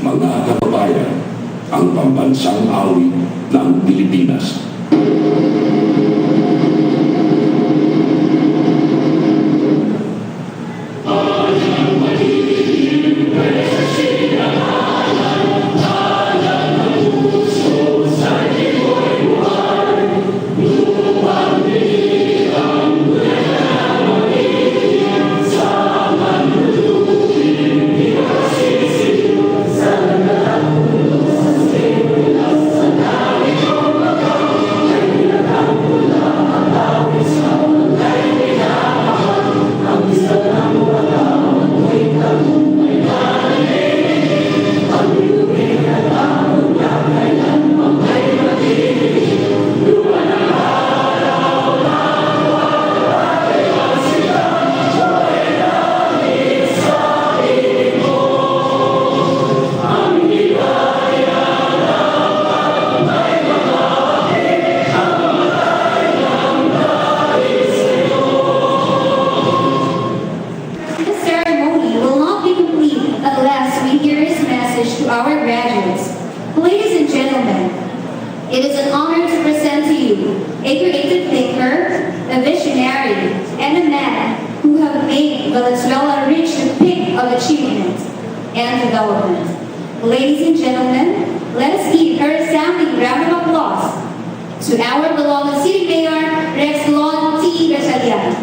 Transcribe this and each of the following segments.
Mga kababayan, ang pambansang awit ng Pilipinas. To our graduates. Ladies and gentlemen, it is an honor to present to you a creative thinker, a visionary, and a man who have made Valenzuela reach the peak of achievement and development. Ladies and gentlemen, let us give a resounding round of applause to our beloved City Mayor, Rex Lon T. Gatchalian.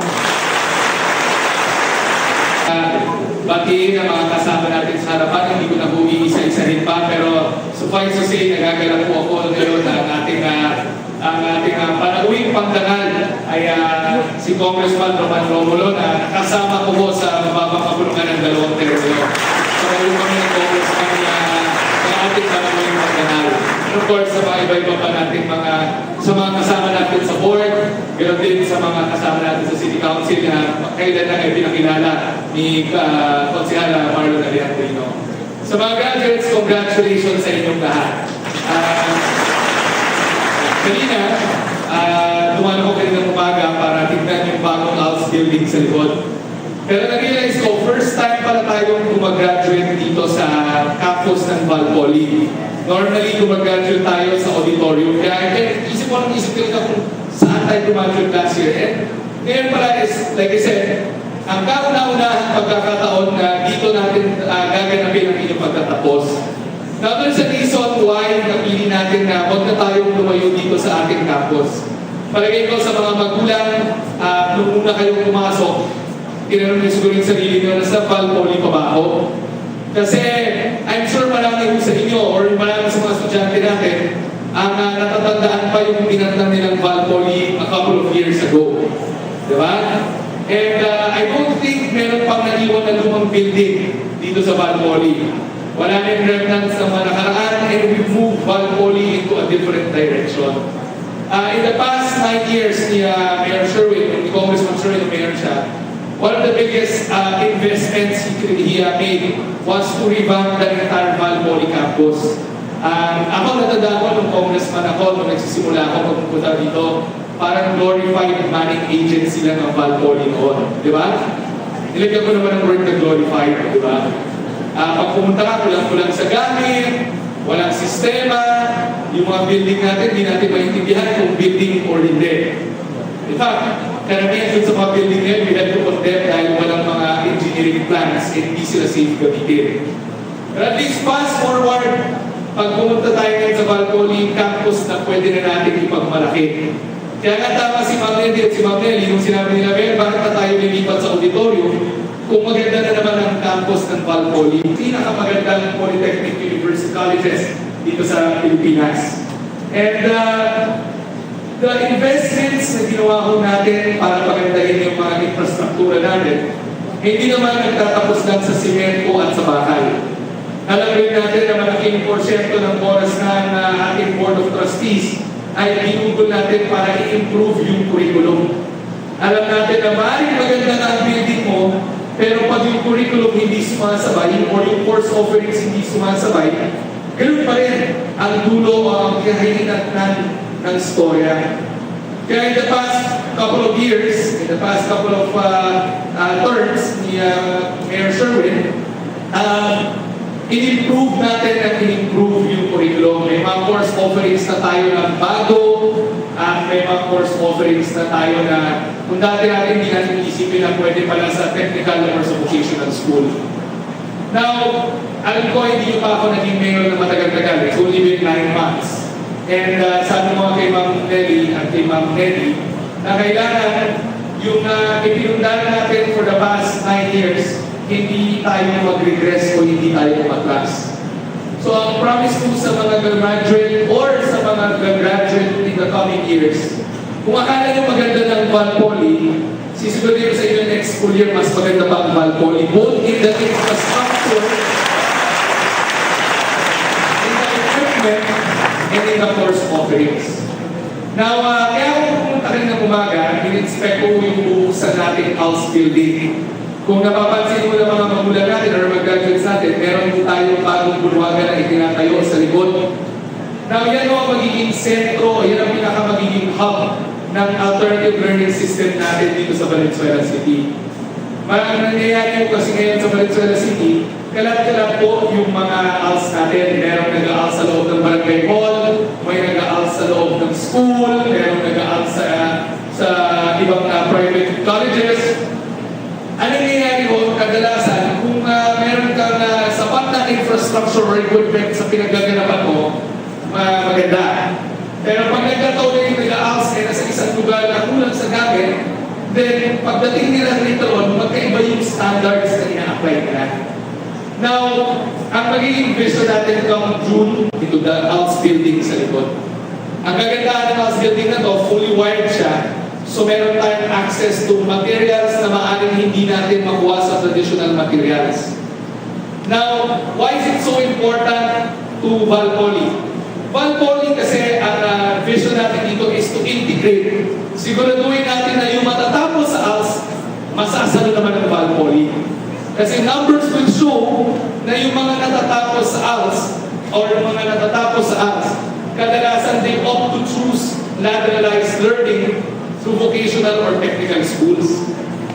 Batiin ang mga kasama natin sa harapan. Hindi ko na po iisa-isahin pa, pero suffice to say, nagagalak po ako ngayon na ang ating panauwing pangdangal ay si Congressman Roman Romulo na nakasama ko po sa mababang kapulungan ng 2 termino. So, ngayon kami ng Congressman na ating panauwing pangdangal. And of course, sa mga iba-iba pa natin sa mga kasama natin sa board, ganoon din sa mga kasama natin sa City Council na kailan na ay pinakilala ni Konsehal Marlon Aliandrino. Sa mga graduates, congratulations sa inyong lahat. Kanina, dumano ko kaninang umaga para tignan yung bagong house building sa likod. Pero na-realize ko, first time pala tayong gumagraduate dito sa campus ng Val Poly. Normally, gumagraduate tayo sa auditorium. Kaya isip ko kung saan tayo gumagraduate last year. And ngayon pala is, like I said, ang kauna-unahang pagkakataon na dito natin gaganapin ang inyong pagtatapos. Now, there's a reason why napili natin na huwag na tayong lumayo dito sa ating campus. Palagay ko sa mga magulang, nung una kayong pumasok, tinanong niyo siguro yung sarili niyo na sa Val Poly pa ba ako? Kasi I'm sure marami sa inyo or marami sa mga estudyante natin ang natatandaan pa yung pinatnan nilang Val Poly a couple of years ago. Diba? And I don't think meron pang naiwan na lumang building dito sa Val Poly. Wala na yung remnants ng mga nakaraan and we've moved Val Poly into a different direction. In the past 9 years ni Mayor Sherwin, ni Congressman Sherwin, Mayor siya, one of the biggest investments he made was to revamp the entire Val Poly campus. Ako natandaan ko nung congressman ako, nung nagsisimula ako pagpunta dito, parang glorified manning agency lang ng Val Poly noon. Di ba? Nilagyan ko naman ang word na glorified, di ba? Pag pumunta ka, kulang-kulang sa gamit, walang sistema, yung mga building natin, hindi natin maintindihan kung building or hindi. In fact, karamihan dun sa mga building ngayon, we had to condemn dahil walang mga engineering plans and hindi sila safe gamitin. But at least fast forward, pag pumunta tayo ngayon sa Val Poly campus na pwede na natin ipagmalaki. Kaya nga tama si Ma'am Nelly at si Ma'am Nelly, nung sinabi nila, bakit na tayo lilipat sa auditorium kung maganda na naman ang campus ng Val Poly? Pinakamagandang polytechnic university colleges dito sa Pilipinas. And the investments na ginawa ko natin para pagandahin yung mga infrastruktura natin, hindi naman nagtatapos lang sa simento at sa bakal. Alam rin natin na malaking porsyento ng oras na ating Board of Trustees ay binugol natin para i-improve yung curriculum. Alam natin na maaaring maganda na ang building mo, pero pag yung curriculum hindi sumasabay or yung course offerings hindi sumasabay, ganoon pa rin ang dulo o ang kahihinat ng storya. Kaya in the past couple of years, in the past couple of terms ni Mayor Sherwin, in-improve natin at in-improve yung curriculum. May mga course offerings na tayo ng bago, at may mga course offerings na tayo na kung dati natin hindi natin isipin na pwede pala sa technical or sa vocational school. Now, alam ko hindi pa ako naging mayor na matagal-tagal. It's only been 9 months. And sabi mo kay Ma'am Nelly at kay Ma'am Nelly na kailangan yung ipinundahan natin for the past 9 years, hindi tayo mag-regress o hindi tayo mag-class. So ang promise ko sa mga graduate or sa mga graduate in the coming years, kung akala nyo maganda ng Val Poly, sisiguraduhin sa inyo next school year, mas maganda pa ang Val Poly, both in the infrastructure, in the equipment, and in the course offerings. Now, kaya ako pumunta rin ng umaga, in-inspect ko yung bubuksan natin house building. Kung napapansin mo ng mga magulang natin or mag-graduates natin, meron po tayong bagong bulwagan na itinatayo sa likod. Now, yan ang magiging sentro, yan ang pinaka-magiging hub ng alternative learning system natin dito sa Valenzuela City. Marang nangyayari po kasi ngayon sa Valenzuela City, kalat-kalat po yung mga ALS natin. Merong nag-ALS sa loob ng barangay hall, may nag-ALS sa loob ng school, merong nag-ALS sa ibang private colleges. Ano nangyayari ho, kadalasan, kung meron kang sapat na infrastructure or equipment sa pinagaganapan mo, maganda. Pero pag nagkataon na yung nag-ALS ay nasa isang lugar na kulang sa gamit, then pagdating nila rito ron, magkaiba yung standards na ina-apply nila. Now, ang magiging vision natin itong June, ito the house building sa likod. Ang kagandahan ng house building na to, fully wired siya. So meron tayong access to materials na maaaring hindi natin makuha sa traditional materials. Now, why is it so important to Val Poly? Val Poly kasi ang vision natin dito is to integrate. Siguraduhin natin na yung matatapos sa ALS, masasalo naman ng Val Poly. Kasi numbers will show na yung mga natatapos sa ALS or yung mga natatapos sa ALS, kadalasan they opt to choose lateralized learning through vocational or technical schools.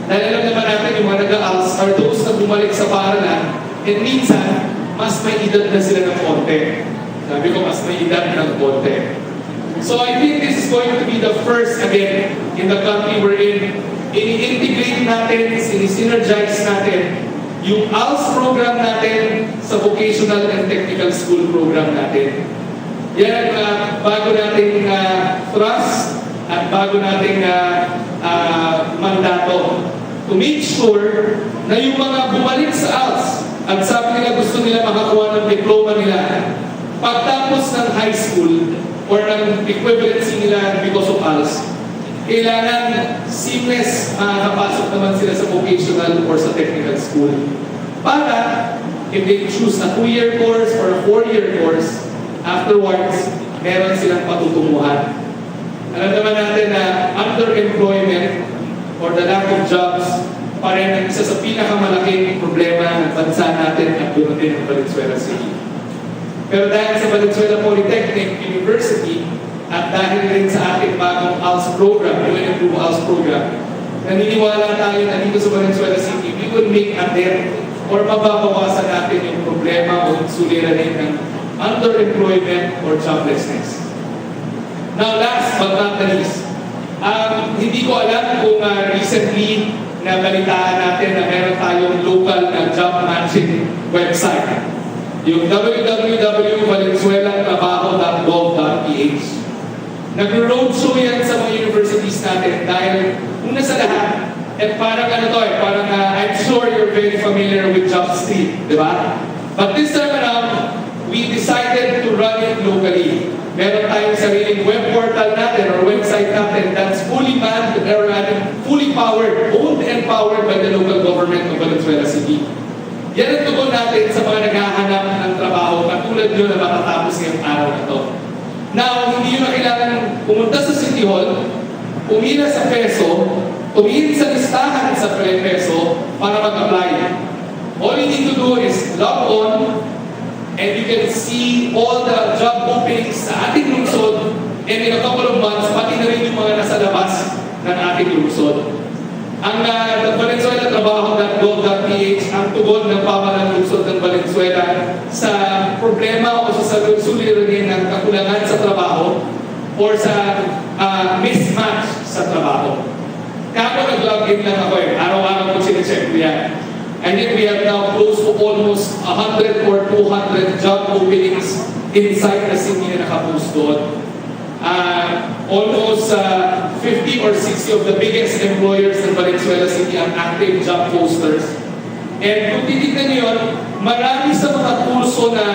Dahil alam naman natin yung mga nag-ALS are those na bumalik sa paaralan and minsan, mas may edad na sila ng konti. Sabi ko, mas may edad ng konti. So I think this is going to be the first again in the country we're in. I-integrate natin, i-synergize natin yung ALS program natin sa vocational and technical school program natin. Yan ang bago nating trust at bago nating mandato to make sure na yung mga bumalik sa ALS at sabi nila gusto nila makakuha ng diploma nila pagtapos ng high school or ng equivalency nila because of ALS, kailangan seamless makakapasok naman sila sa vocational or sa technical school. Para if they choose a 2-year course or a 4-year course, afterwards, meron silang patutunguhan. Alam naman natin na underemployment or the lack of jobs pa rin ang isa sa pinakamalaking problema ng bansa natin at doon din ng Valenzuela City. Pero dahil sa Valenzuela Polytechnic University at dahil rin sa ating bagong ALS program, UN-approved ALS program, naniniwala tayo na dito sa Valenzuela City, we will make a dent or mababawasan natin yung problema o suliranin ng underemployment or joblessness. Now, last but not the least, hindi ko alam kung recently na balitaan natin na meron tayong local na job matching website. Yung www.valenzuelatrabaho.gov.ph. Nag-roadshow yan sa mga universities natin dahil una sa lahat, parang parang I'm sure you're very familiar with JobStreet, di ba? But this time around, we decided to run it locally. Meron tayong sariling web portal natin or website natin that's fully manned or fully powered, owned and powered by the local government of Valenzuela City. Yan ang tugon natin sa mga naghahanap ng trabaho katulad nyo na matatapos ngayong araw na to. Now, hindi nyo na kailangan pumunta sa City Hall, pumila sa peso, tumingin sa listahan sa peso para mag-apply. All you need to do is log on and you can see all the job openings sa ating lungsod and in a couple of months, pati na rin yung mga nasa labas ng ating lungsod. Ang Valenzuela Trabaho.gov.ph ang tugon ng pamahalaan lungsod ng Valenzuela sa problema o sa suliranin ng kakulangan sa trabaho or sa mismatch sa trabaho. Kako nag-login lang ako araw-araw ko sinecheck ko yan. And then we have now close to almost 100 or 200 job openings inside the city na nakapost doon. Almost 50 or 60 of the biggest employers in Valenzuela City ang active job posters. And kung titignan niyo yun, marami sa mga kurso na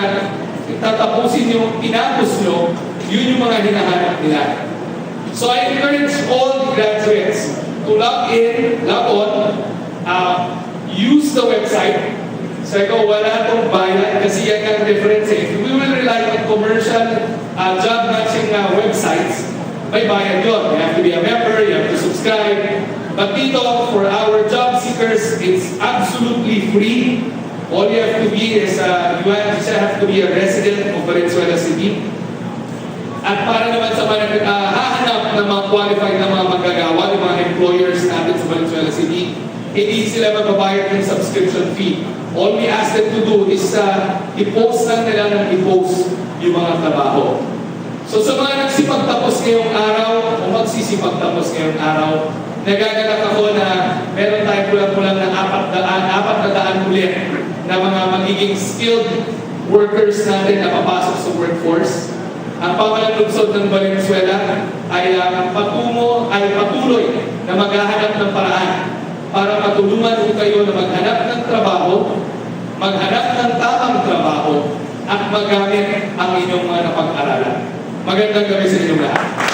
tatapusin yung tinapos nyo, yun yung mga hinahanap nila. So I encourage all graduates to log on, use the website. So ikaw, wala itong bayad kasi yan ang difference. If we will rely on commercial job matching websites, may bayad yun. You have to be a member, you have to subscribe. But dito, for our job seekers, it's absolutely free. All you have to be is, you have to be a resident of Valenzuela City. At para naman sa mga hahanap ng mga qualified na mga manggagawa, ng mga employers natin sa Valenzuela City, hindi sila magbabayad ng subscription fee. All we ask them to do is i-post lang nila ng i-post yung mga trabaho. So sa mga nagsipagtapos ngayong araw o magsisipagtapos ngayong araw, nagagalak ako na meron tayong kulang-kulang na 400 ulit na mga magiging skilled workers natin na papasok sa workforce. Ang pamahalaan lungsod ng Valenzuela ay patuloy na maghahanap ng paraan para matulungan ko kayo na maghanap ng trabaho, maghanap ng tamang trabaho, at magamit ang inyong mga napag-aralan. Magandang gabi sa inyong lahat.